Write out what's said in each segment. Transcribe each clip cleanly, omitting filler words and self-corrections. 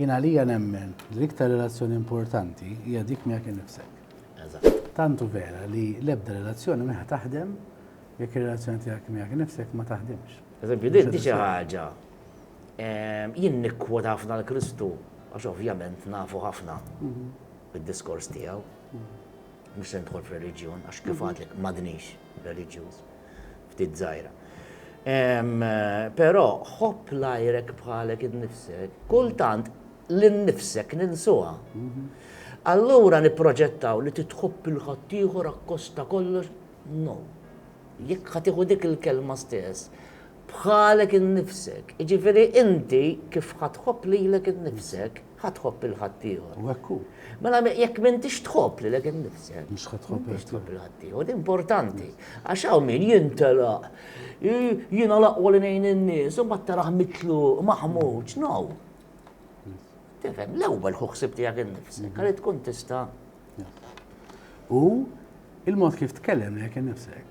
Jien għalija nemmen l-iktar relazzjoni importanti hija dik miegħek innifsek. Eżatt. Tantu vera li l-ebda relazzjoni meħa taħdem jekk ir-relazzjoni tiegħek miegħek innifsek ma taħdimx. Eżempju, din xi ħaġa. Jien nikkwota ħafna l-Kristu, għax ovvjament nafu ħafna bid-diskors tiegħu. Mhux se nidħol f'reliġjon, għax kif għadlek m'għadniex reliġjuż ftit żgħira. Però ħobb lajrek bħalek innifsek, kultant l-innifsek ninsuha. Allura nipproġettaw li titħobb il-ħaddieħor akkosta kollox, no. Jekk ħatiħu dik il-kelma stess, bħalek innifsek. Jiġifieri inti kif ħatħobb lilek innifsek, ħatħobb il-ħaddieħor. U hekk hu. Mela jekk m'intix tħobb lilek innifsek. Mhux ħatħobb il-ħaddieħor. Din importanti. Għax hawn min jintelaq, jiena laqwa li ngħin in-nies u mbagħad taraħ mitlu maħmuġ, no. Tifhem, l-ewwel ħuħsib tiegħek innifsek, għalli tkun tista'. U il-mod kif tkellem lek innifsek,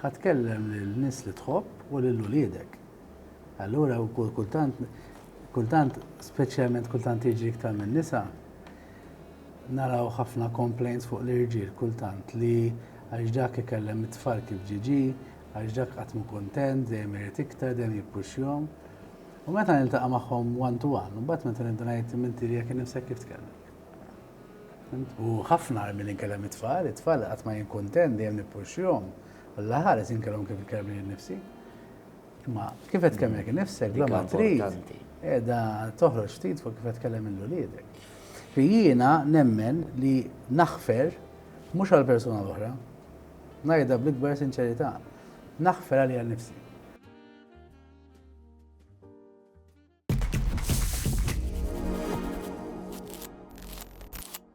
ħatkellem lil-nies li tħobb u lil uliedek. Allura kultant, speċjalment kultant jiġi iktar minn nisa, naraw ħafna complaints fuq l-irġiel kultant li għax dak ikellem it-tfal kif ġiġi, għax dak qatt mu kuntent, dejjem irid iktar, dejjem jippuxjahom. U meta niltaqa' magħhom one to one, u mbagħad meta nibda ngħid minti jekk innifsek kif tkellem. U ħafna milli nkellem it-tfal qatt ma jien kuntent dejjem nippuxjahom. Alla ħares inkellem kif ikkellem lil nnifsi. Ma kif qed tkellem jekk innifsek bla ma trid qiegħda toħroġ ftit fuq kif qed tkellem lil-uliedek. Jiena nemmen li naħfer mhux għall-persuna l-oħra, ngħidha bl-ikbar sinċerità, naħfer għalija nnifsi.